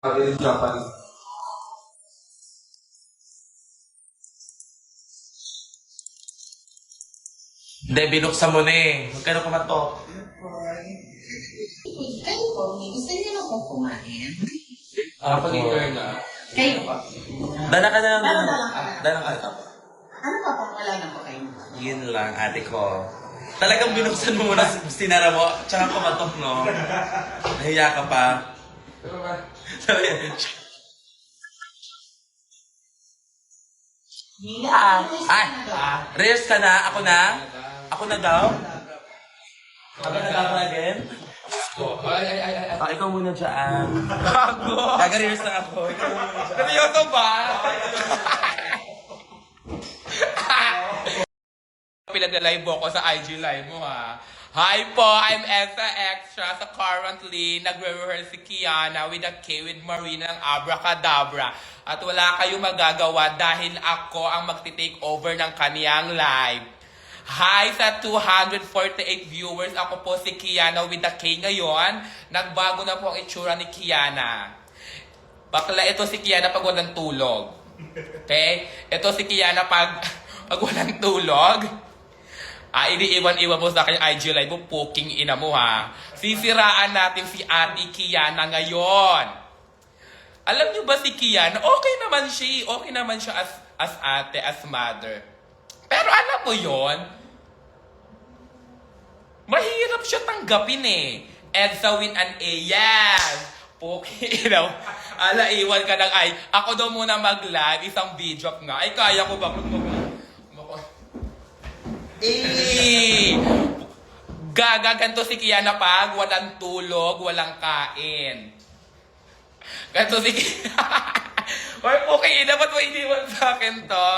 in Japan. Hindi, binuksan mo na eh. Magkano pa man to? Kayo po, gusto niyo na po kumain? Pag-i-earn na. Kayo po? Dala ka na lang. Dala ka. Dala ka. Ano pa po? Wala na po kayo. Yun lang, ate ko. Talagang binuksan mo muna, sinara mo, tsaka kumatok, no? Nahiya ka pa. Sabi niya, Reyes ka na? Ako na? Ako na daw? Ako na daw again? Ikaw muna dyan. Gago! Gaga-rehearse na ako. Ikaw muna dyan. Seryoso ba? Pinag-live ako sa IG live mo ha. Hi po, I'm Elsa Extra. So currently, nagre-rehearse si Kiana with a K with Marina ng Abracadabra. At wala kayong magagawa dahil ako ang magti-take over ng kaniyang live. Hi sa 248 viewers. Ako po si Kiana with a K ngayon. Nagbago na po ang itsura ni Kiana. Bakla ito si Kiana pag walang tulog. Okay? Ito si Kiana pag walang tulog. Iniiwan-iwan mo sa akin yung IG live mo, poking ina mo ha. Sisiraan natin si Ate Kiana ngayon. Alam niyo ba si Kiana, okay naman siya. Okay naman siya as ate, as mother. Pero alam mo yon, mahirap siya tanggapin eh. Edsa with an A, yes! Poking ina mo. Ala, iwan ka ng ay. Ako daw muna mag-live, isang video nga. Ay, kaya ko ba? Gaga, ganito si Kiana pag walang tulog, walang kain. Ganito si Kiana. Ay, okay, dapat mo iniwan sa akin to.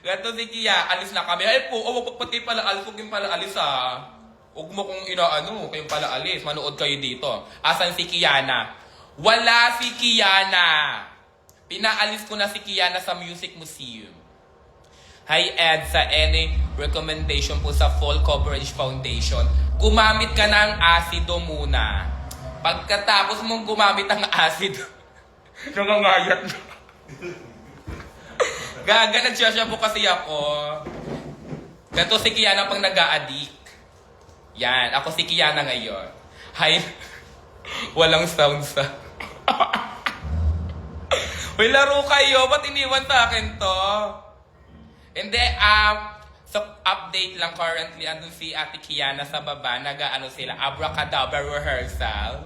Ganito si Kiana, alis na kami. Ay po, pati pala alis, huwag yung pala alis ha. Huwag mo kung inaano, kayong pala alis. Manood kayo dito. Asan si Kiana? Wala si Kiana. Pinaalis ko na si Kiana sa Music Museum. Hi Ed, sa any recommendation po sa Full Coverage Foundation, gumamit ka ng asido muna. Pagkatapos mong gumamit ng asido, nangangayat na. Gaga, nagsashampoo kasi ako. Ganito si Kiana pang nag-a-addict. Yan, ako si Kiana ngayon. Hi, walang sound sa... Uy, laro kayo, ba't iniwan sa akin to? Hindi, so update lang currently, andun si Ate Kiana sa baba, nag-ano sila, Abracadabra rehearsal.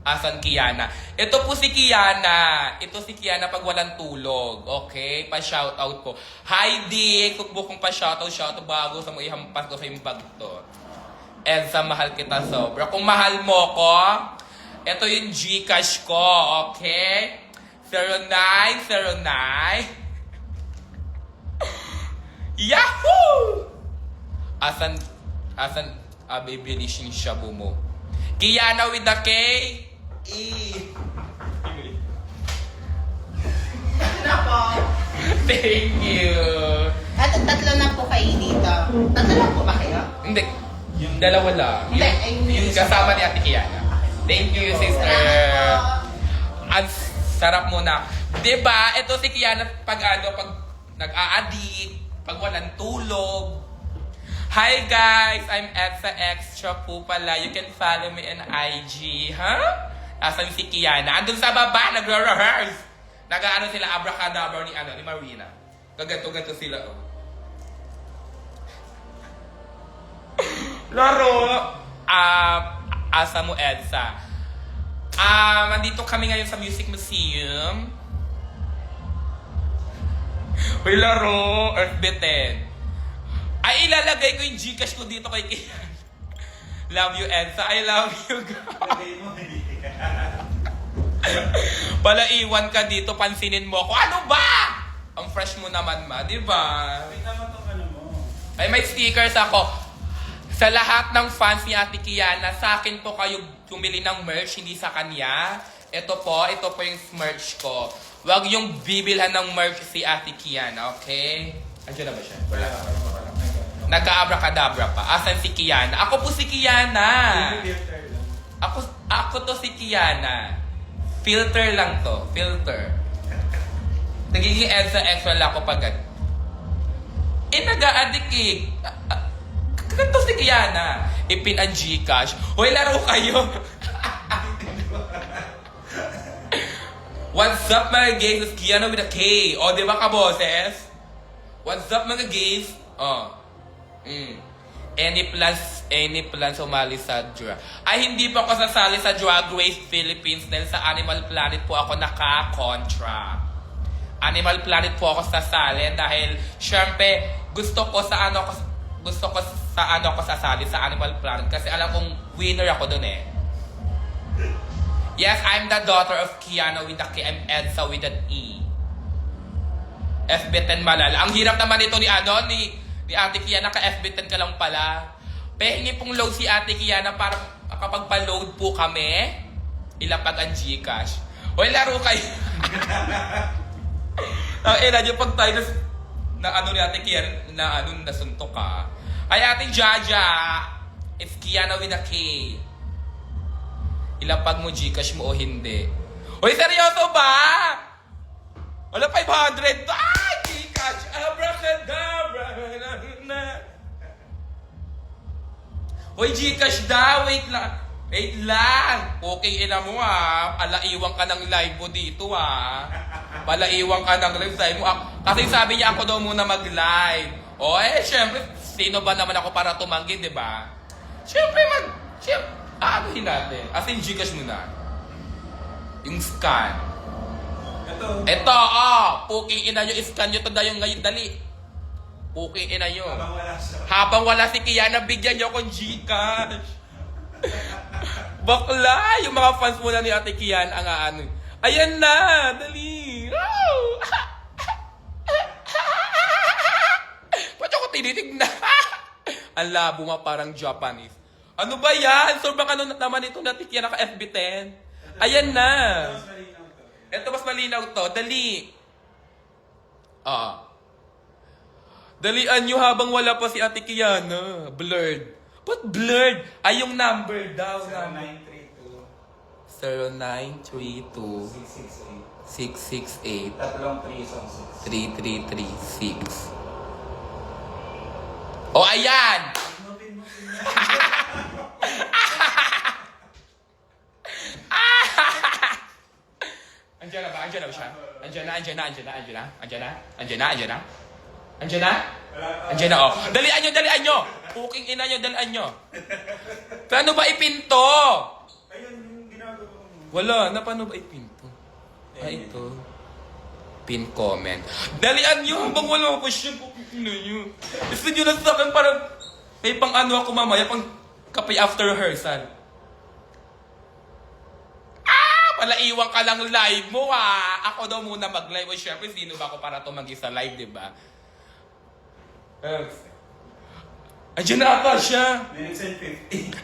Asan Kiana? Ito po si Kiana. Ito si Kiana pag walang tulog. Okay? Pa-shoutout po. Hi, Dick! Kung bukong pa-shoutout bago sa mo ihampas ko sa yung bag to. Elsa, mahal kita sobra. Kung mahal mo ko, ito yung Gcash ko. Okay? 0909 Yahoo! Asan baby lishing shabu mo? Kiana with the K. Ano po? Thank you. At tatlo na po kayo dito. Tatlo lang po ba kayo? Hindi. Yung dalawa lang. Hindi, Yung kasama ni Ate Kiana. Thank you, sister. Ang sarap muna. Diba? Ito si Kiana pag nag-a-addict, pag walang tulog. Hi guys! I'm Elsa Extra po pala. You can follow me in IG. Huh? Asan si Kiana? Andun sa baba, nagre-rehearse. Nag-ano sila, Abracadabra ni Marina. Gaganto-ganto sila. Oh. Laro! Asa mo, Elsa? Nandito kami ngayon sa Music Museum. Uy, laro! Earthbitten. Ay, ilalagay ko yung Gcash ko dito kay Kian. Love you, Elsa. I love you, Pala iwan ka dito, pansinin mo ako. Ano ba? Ang fresh mo naman, ma. Diba? Ay, may stickers ako. Sa lahat ng fans ni Ate Kiana, sa akin po kayo tumili ng merch, hindi sa kanya. Ito po yung merch ko. Huwag yung bibilhan ng merch si Ate Kiana, okay? Andiyan na ba siya? Wala. Nagka-abracadabra pa. Asan si Kiana? Ako po si Kiana. Ako to si Kiana. Filter lang to. Filter. Nagiging Elsa extra lang ako pag nag-a-addict eh. Ganito si Kiana. Ipin ang Gcash. Hoy, laro kayo. What's up mga gays? It's Kiana with a K. O, di ba ka boses? What's up mga gays? Any plans umali sa drag? Ay, hindi po ako sasali sa Drag Race Philippines dahil sa Animal Planet po ako naka-contract. Animal Planet po ako sasali dahil syempre gusto ko sa ano ako sasali sa Animal Planet kasi alam kong winner ako dun eh. Yes, I'm the daughter of Kiana with a K. I'm Elsa with an E. FB10 Malala. Ang hirap naman ito ni Ate Kiana, ka FB10 ka lang pala. Pahingi pong load si Ate Kiana para kapag pa-load po kami, ilapag ang Gcash. Hoy, laro kayo. Radyo pag tayo na ano ni Ate Kiana, na ano, nasuntok ka. Ay, Ate Jaja, it's Kiana with a K. Ilapag mo Gcash mo o hindi. Hoy, seryoso ba? Wala 500. Ay, Gcash, abracadabra. Hoy, Gcash daw, wait lang. Okay, ina mo Palaiwang ka ng live mo dito Palaiwang ka ng live mo. Kasi sabi niya ako daw muna mag-live. O syempre, sino ba naman ako para tumanggi, di ba? Syempre, anuhin natin. As in, Gcash muna. Yung scan. Ito, puking ina nyo, iscan nyo to yung ngayon, dali. Puking ina nyo. Habang wala si Kiana, bigyan nyo akong Gcash. Bakla! Yung mga fans muna ni Ate Kian ang ano. Ayan na! Dali! Ba't ako tinitignan? Ang labo nga parang Japanese. Ano ba yan? Sobrang ano naman ito na Ate Kian naka FB10. Ayan na! Ito mas malinaw to. Dali! Dalian nyo habang wala pa si Ate Kiana. Blurred. Ba't blurred? Ay, yung number daw. 0932 668 3336. O, ayan! Andiyan na ba? Andiyan na ba siya? Andiyan na, oh. Dalian nyo! Puking ina nyo, dalian nyo. Paano ba ipinto? Ayun, yung ginagawa mo. Wala, na paano ba ipinto? Ay, ito. Pin comment. Dalian nyo habang wala pa siya. Puking ina nyo. Gusto nyo na sa akin parang may pang ano ako mamaya, pang kapay after rehearsal. Palaiwang ka lang live mo Ako daw muna mag-live. O syempre, sino ba ako para tumanggi sa live, diba? Andiyan na ata siya. Minutes and 50.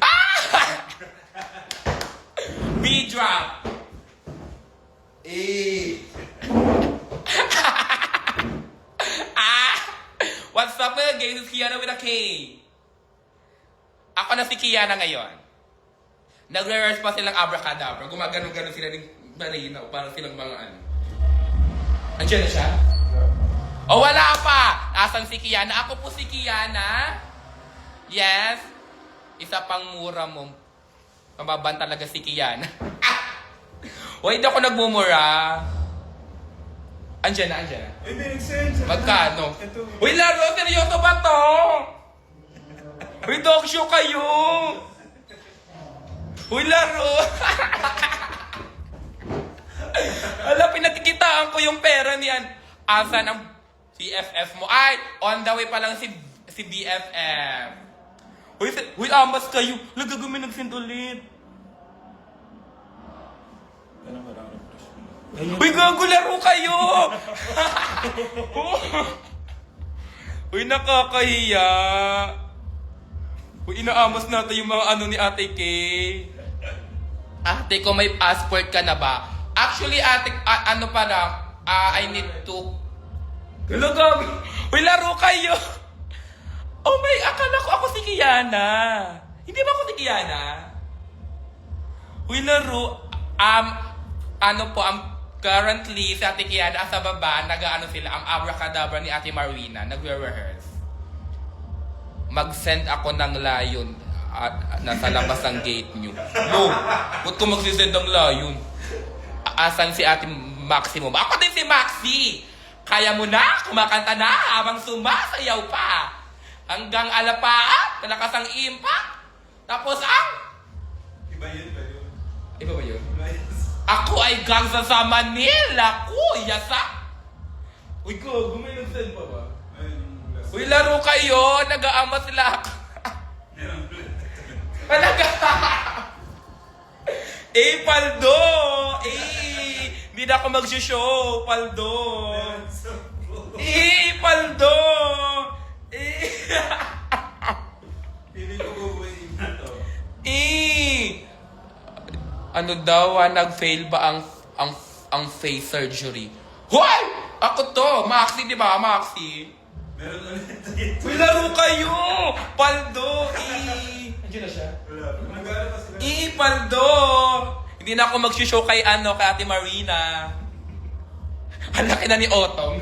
B-drop. What's up mga guys? It's Kiana with a K. Ako na si Kiana ngayon. Nagre-rehearse pa silang abracadabra. Gumagano-gano sila ng malinaw. Parang silang mga ano. Andiyan na siya? O wala pa! Asan si Kiana? Ako po si Kiana. Yes. Isa pang mura mo. Mababan talaga si Kiana. O hindi ako nagmumura. Andiyan na. Uy, may nag-send. Magkano? Ito. Uy, laro! Seryoso ba to? Reduction kayo! Uy, laro! Ala, pinagkikitaan ko yung pera niyan. Asan ang BFF mo? Ay, on the way pa lang si BFF. Uy, amas kayo. Lagagawin nag-send ulit. Uy, gago, laro kayo! Uy, nakakahiya. Uy, inaamas natin yung mga ano ni Ate Kay. Ate ko, may passport ka na ba? Actually, ate, ano pa lang, I need to... Lagag! Uy, laro kayo! Oh my, akala ko ako si Kiana. Hindi ba ako si Kiana? Uy, laro. ano po, currently, sa Ate Kiana, sa baba, nag-ano sila, ang abracadabra ni Ate Marina, nagre-rehearse. Mag-send ako ng layon at nasa labas ang gate nyo. No, ba't ko magsisend ng layon? Asan si Ate Maximum? Ako din si Maxi! Kaya mo na, kumakanta na habang sumasayaw pa. Hanggang alapaat, malakas ang impact. Tapos Iba yun. Iba ba yun? Iba yun. Ako ay gangsa sa Manila, kuya sa... Uy, may nag-send pa ba? Ayun, last. Uy, laro kayo, nag-aama sila. Talaga? Paldo! Hindi na ako mag-show, Paldo! Paldo! Pili ko bubuhin na to. Ano daw, nag-fail ba ang face surgery? Hoy! Ako to! Maxi, di ba? Maxi? Meron ulit. Uy, laro kayo! Paldo! Andiyan na siya? Wala. Nag-aaral pa sila. Paldo! Hindi na ako mag-show kay kay Ate Marina. Ang laki na ni Otong.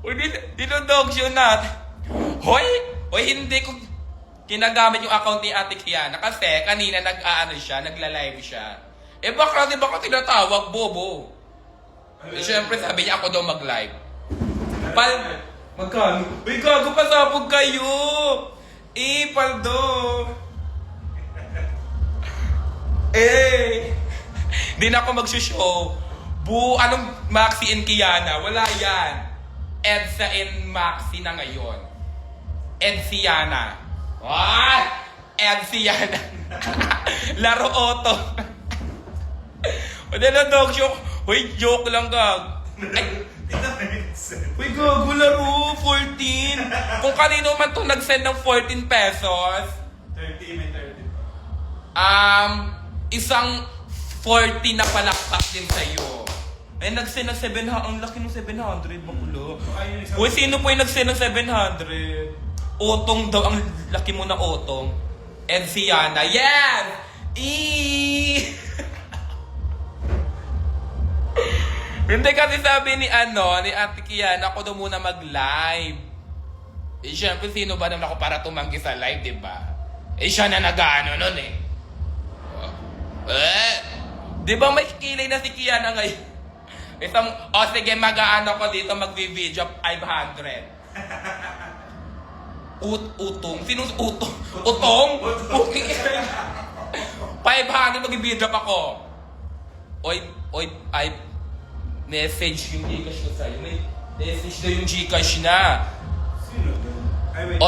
Uy, dito dog show na. Hoy, hindi ko ginagamit yung account ni Ate Kiana kasi kanina nagla-live siya. Baka tinatawag, bobo. Siyempre sabi niya ako daw mag-live. Magkano? Uy, gago pasabog kayo! Paldo! Di na ako mag-show. Anong Maxi and Kiana? Wala yan. Edsa and Maxi na ngayon. Edsiana. Edsiana. Laro Otto. Wala na dog show. Uy, joke lang gag. Uy, gago, laro, 14. Kung kanino man to nag-send ng 14 pesos, 30, may 30 pa. isang 40 na palakpak din sa'yo. Nag-send ng 700. Ang laki ng 700, makulo. Uy, sino po yung nag-send ng 700? Otong daw, ang laki mo na Otong. Edsiana, yes! Hindi kasi sabi ni Ate Kiana, ako daw muna mag-live. Siyempre, sino ba naman ako para tumanggi sa live, di ba? Siya na nag-ano nun eh. Di ba may kilay na si Kiana ngayon? Sige, mag-ano ko dito, mag-video 500. Utong? Sinong utong? Utong? 500 mag-video ako. Message yung Gcash ko sa'yo. May message na yung Gcash na. Sino doon? Ay, wait.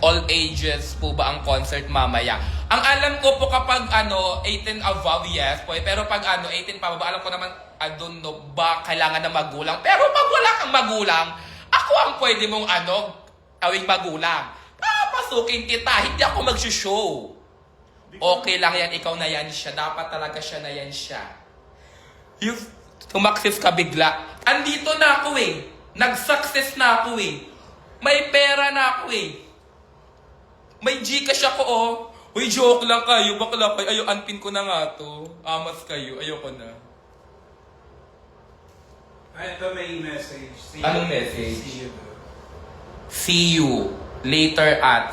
All ages po ba ang concert mamaya? Ang alam ko po kapag 18 above, yes po. Pero pag 18 pa ba, alam ko naman, I don't know ba kailangan ng magulang. Pero pag wala kang magulang, ako ang pwede mong awing magulang. Papasukin kita, hindi ako mag-show. Okay lang yan, ikaw na yan siya. Dapat talaga siya na yan siya. Tumaksis ka bigla. Andito na ako eh. Nag-success na ako eh. May pera na ako eh. May Gcash ako oh. Uy, joke lang kayo. Bakla kayo. Unpin ko na nga to. Amas kayo. Ayoko na. Ito may message. Anong message? See you.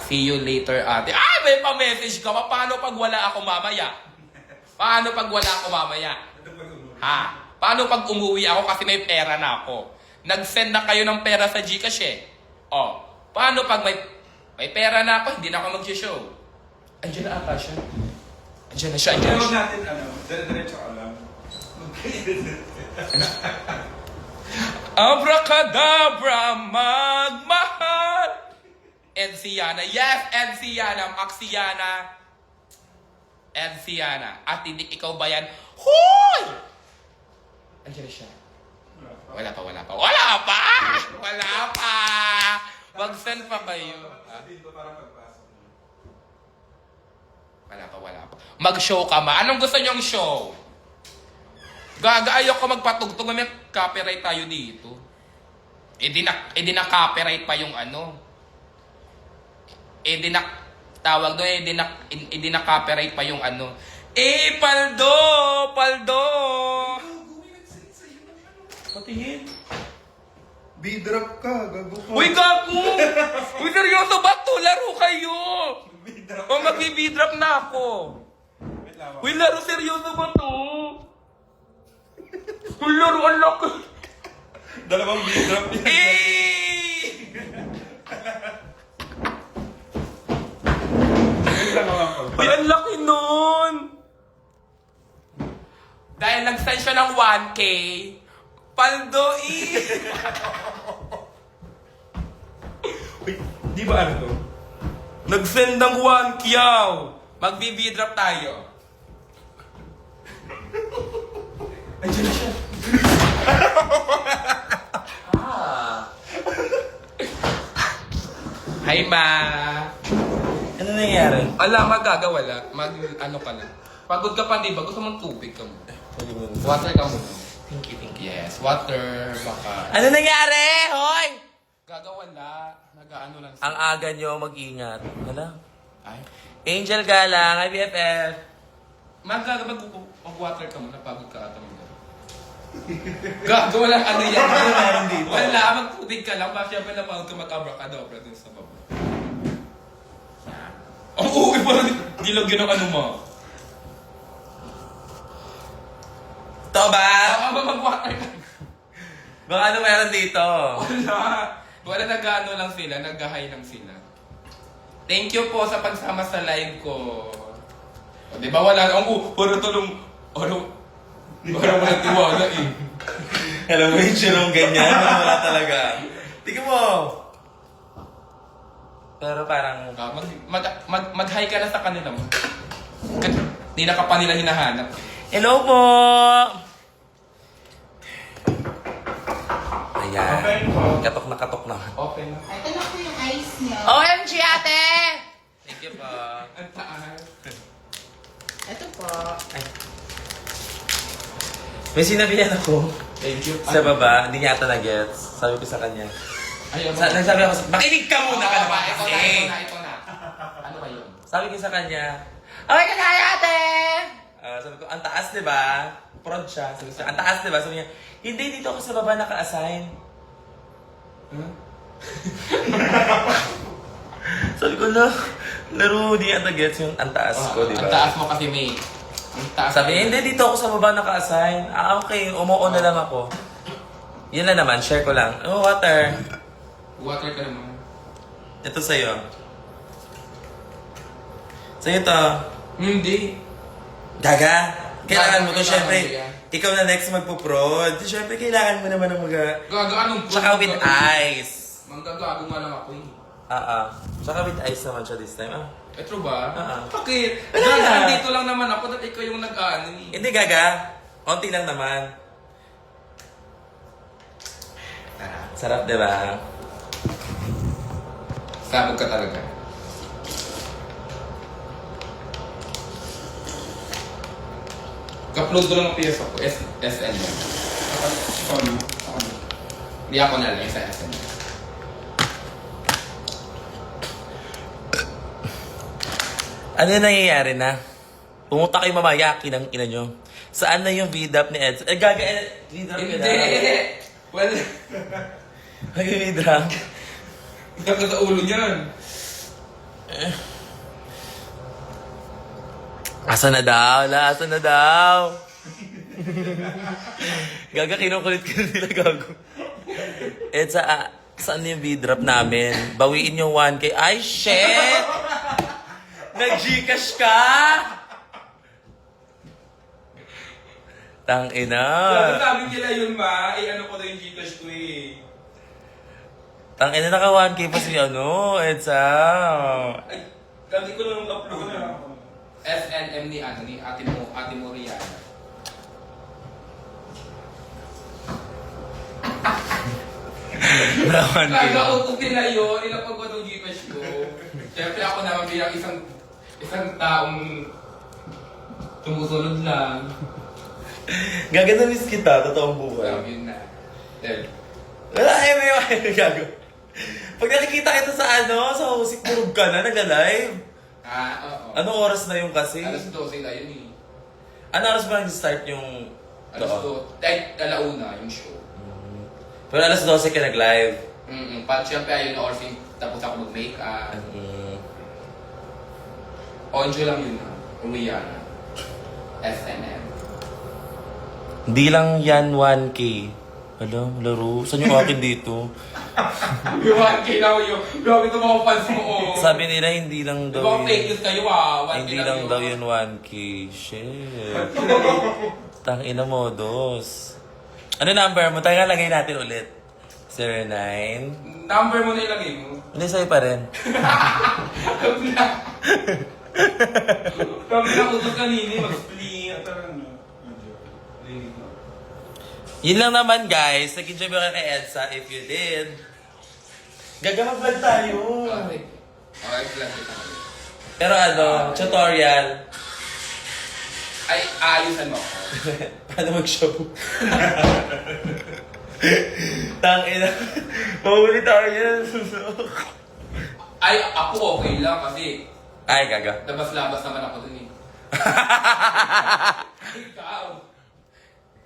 See you later at. May pa-message ka pa. Paano pag wala ako mamaya? Ito pag umuwi. Paano pag umuwi ako kasi may pera na ako? Nag-send na kayo ng pera sa Gcash eh. Paano pag may pera na ako, hindi na ako mag-show? Andiyan na ata siya. Andiyan na siya. Huwag natin, diretso ka lang. Abracadabra, magmahal! Edsiana. Yes, Edsiana. Maxiana. Edsiana. At hindi ikaw ba yan? Hoy! Andiyan na siya. Wala pa! Mag-send pa kayo. Sabihin ko parang pagpasok mo. Wala pa. Mag-show ka ma. Anong gusto niyong show? Ayoko magpatugtog. May copyright tayo dito. Di na copyright pa yung tawag doon, hindi na-copyright pa yung ano. Eh, Paldo! Paldo! Patingin. B-drop ka, gago ka. Uy, gago! Uy, seryoso ba to? Laro kayo! B-drop. O, mag-b-drop na ako. Wait lang. Uy, laro seryoso ba to? Uy, laro, ang laki. Dalawang B-drop yun. Eh! Wait lang ako. Uy, ang laki nun! Dahil nag-send siya ng 1K, Paldo, Wait, di ba ano to? nag-send ng 1K, yaw! Mag-b-drop tayo. Andiyan na siya. Hi, ma! Ano nangyayari? Ala, magagawala. Ano ka na. Pagod ka pa, di ba? Gusto mong tubig ka mo. Water ka mo. Thank you, thank you. Yes, water, baka. Ano nangyari? Hoy! Gagawala. Nag-ano lang Ang aga nyo, mag-ingat. Hala. Ay. Angel Galang, IBFF. Mag-water ka muna. Pagod ka ata mo. Gagawala ano yan. meron dito? Wala, magtubig ka lang. Bakit siyempre napagod ka mag-abracadabra dun sa baba. Ang uwi pa rin. Dilog yun ang ano mo. Ito ba? Baka mag-water ka. Baka ano meron dito? Wala. Wala, nag-ano lang sila, nag-hi lang sila. Thank you po sa pagsama sa live ko. O, di ba wala? Puro tulong. Parang wala tiwala eh. Alam mo yung sinong ganyan? Wala talaga. Tingnan mo. Pero parang... Mag-hi ka na sa kanila mo. Di na ka pa nila hinahanap. Hello po! Ayan. Okay po. Katok na katok na. Okay na. Ito na po yung ice niyo. OMG ate! Thank you po. Ang taas. Ito po. Ay. May sinabihan ako Thank you. sa baba, hindi niya ata na-gets. Sabi ko sa kanya. Ayun. Nagsabi ako, makinig ka muna ka naman Ito kasi. na, ito na. Ano ba yun? Sabi ko sa kanya, okay ka kaya ate! Sabi ko, ang taas diba? Prod siya. Sabi ko, ang taas diba? Sabi niya, hindi, dito ako sa baba naka-assign. Sabi ko, laro, di ata gets yung ang taas ko, diba? Ang taas mo kasi, mate. Ang taas. Sabi niya, hindi, dito ako sa baba naka-assign. Okay, umuo na lang ako. Yun na naman, share ko lang. Oh, water. Water ka naman. Ito sa'yo. Sa'yo to. Hindi. Gaga. Kailangan mo to, Kailangan syempre. mo yan. Ikaw na next magpo-prod. Syempre, kailangan mo naman ng Gaga, anong Tsaka with eyes. Manggagago nga lang ako eh. Tsaka with eyes naman siya this time. Eh, true ba? Oo. Bakit? Wala Gaga, na. andito lang naman ako. Dahil ikaw yung nag-ano eh. Hindi, Gaga. Konti lang naman. Sarap, diba? Sabog ka talaga. Ka-upload ko lang ang PS ako. SN yan. Hindi ako na lang sa SN. Ano yung nangyayari na? Pumunta kayo mamaya, kinang-ina nyo. Saan na yung VDAP ni Ed? Gaga, VDAP ka na. Hindi! Well, Mag-VDAP. gaga sa ulo niyan. Asa na daw? Asa na daw? Gaga, kinukulit ka nila, gago. Ed, saan yung V-drop namin? Bawiin yung 1K. Ay, shit! Nag-Gcash ka? Tang-ina. Sabi nila yun, ma. Eh, ano ko na yung Gcash ko eh. Tang-ina, naka 1K pa si Edsa. Ay, sabi ko na nung upload na. SNM ni ate mo Rihanna. Naka 1K. Kagautog nila yun, nilapag ko ng Gcash ko. Siyempre ako naman bilang isang taong tumusunod lang. Gaga na miss kita, totoong buhay. Yun na. Then, Wala, may gago. Pag nakikita kita sa sa Husik, purog ka na, nagla-live. Oo. Anong oras na yung kasi? Alas 12 na yun eh. Ano oras ba nag-start yung Alas 12. Alauna yung show. Pero alas 12 ka nag-live. Siyempre ayun na orphan, tapos ako mag-makeup. Mm. Onjo lang yun na. Umiya na. SNM. Hindi lang yan 1K. Alam, laro. Saan yung akin dito? Yung 1K na yun. Grabe ito mga fans mo. Sabi nila hindi lang Di daw ba yun. fake news kayo ah? 1K Hindi lang daw yun 1K. Shit. Tangina mo, dos. Ano number mo? Tayo lagay natin ulit. 09. Number mo na ilagay mo. Hindi, sa'yo pa rin. Kami na utos kanini. Mag-split. Yun lang naman, guys. Nag-enjoy ba kayo kay Edsa? If you did, gagamag-vlog tayo. Okay. Okay, plan kita. Pero ano, tutorial. Ay, ayusan mo ako. Paano mag-show? Tangina. Mahuli tayo yan. Ay, ako okay lang kasi Ay, gaga. labas-labas naman ako dun eh. Ikaw.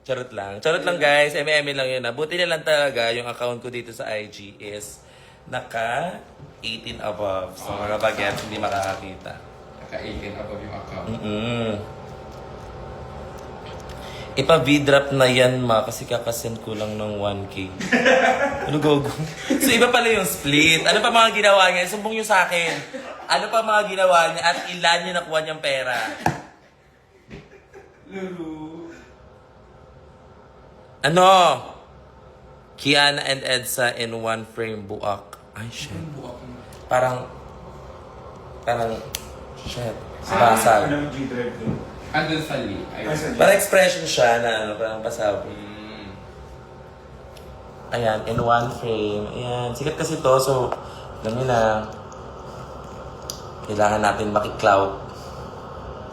Charot lang. Charot lang, guys. Eme-eme lang yun. Buti na lang talaga yung account ko dito sa IG is naka 18 above. So, mga bagets hindi makakakita. Naka-18 above yung account. Ipa-V-drop na yan, ma, kasi kakasend ko lang ng 1K. Ano gogo? So, iba pala yung split. Ano pa mga ginawa niya? Sumbong nyo sa akin. Ano pa mga ginawa niya at ilan niya nakuha niyang pera? Ano? Kiana and Edsa in one frame buak. Ay, shit. Parang, shit. Basag. Ano yung G-Drive din? Andun sa Lee. Parang expression siya na ano, parang pasabi. Ayan, in one frame. Ayan, sikat kasi to, so, alam niyo na, kailangan natin makikloud.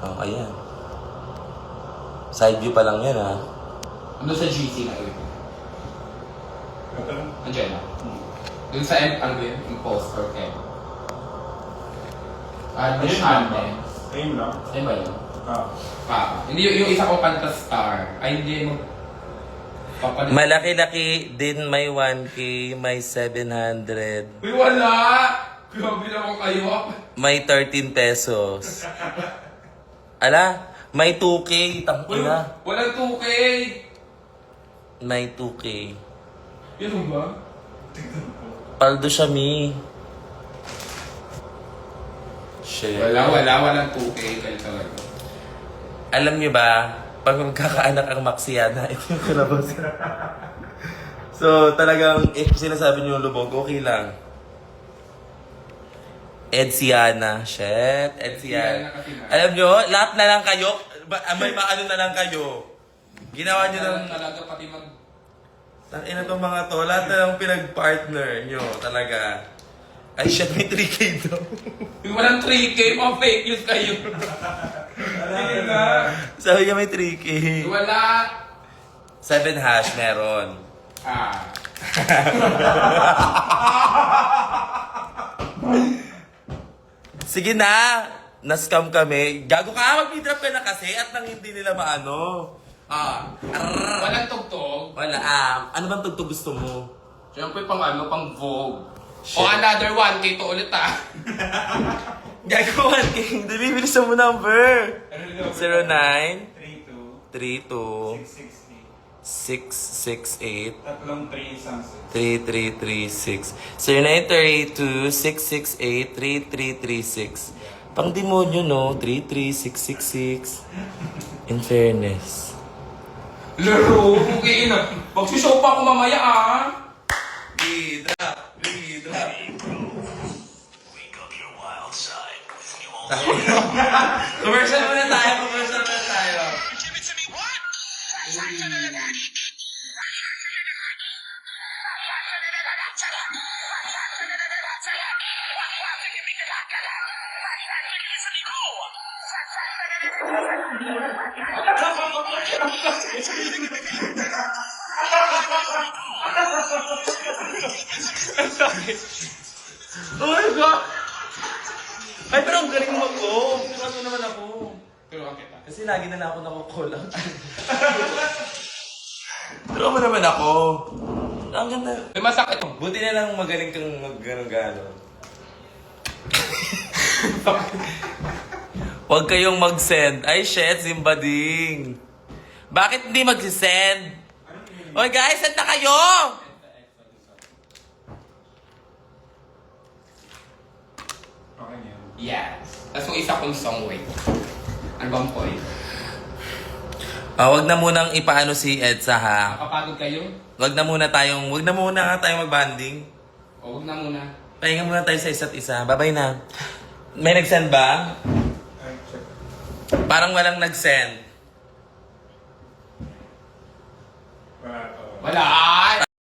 Oh, ayan. Side view pa lang yan, ha. Andun sa GC na yun. Andiyan na. Dun sa M, ano yun? Yung poster M. Ano siya? Ayun lang. Ayun ba yun? Ah. Hindi yung isa ko kanta star. Ay, hindi mo. Papalit. Malaki-laki din may 1K, may 700, Uy, wala! Grabe naman kayo. may 13 pesos. Ala, may 2K, Uy, tangina. walang 2K! May 2K. Yun ba? Paldo siya, mi. Shit. Walang 2K kayo talaga. Alam niyo ba, pag magkakaanak ang Maxiana, ito yung kalabas. So, talagang, if sinasabi niyo yung lubog, okay lang. Edsiana. Shit, Edsiana. Alam niyo, lahat na lang kayo, may maano na lang kayo. Ginawa niyo ng... Talaga pati mag... Tangina tong mga to, lahat na lang pinag-partner niyo, talaga. Ay, shit, may 3K daw. Uy, walang 3K, mga fake news kayo. Hindi na. Sabi niya may 3K. Wala. 7 hash meron. Ah. Sige na! Na-scam kami. Gago ka, mag-drop ka na kasi at nang hindi nila maano. Walang tugtog. Wala, ano bang tugtog gusto mo? Siyempre pang ano, pang Vogue. Shit. O another 1K to ulit ah. Gago, 1K. Hindi, bibilis mo number. 09 32 668 Tatlong 3 sunset. 3336 0932 668 3336. Pang demonyo, no? 33666. In fairness. Laro, okay na. Magsushow pa ako mamaya ah. Drop. Commercial muna tayo. Oh my God! Ay, pero ang galing mo mag-go. Turuan mo naman ako. Turuan kita. Kasi lagi na ako nakukull out. Turuan mo naman ako. Ang ganda. May masakit to. Buti na lang magaling kang mag-gano-gano. Huwag kayong mag-send. Ay, shit, Zimbading. Bakit hindi mag-send? Oy, guys, send na kayo! Okay yan. Yes. Tapos yung isa kong song, wait. Ano bang point? Wag na munang ipaano si Edsa, ha? Nakapagod kayo? Wag na muna nga tayong mag-banding. O, huwag na muna. Pahinga muna tayo sa isa't isa. Bye-bye na. May nag-send ba? Ay, check. Parang walang nag-send. Wala to. Wala!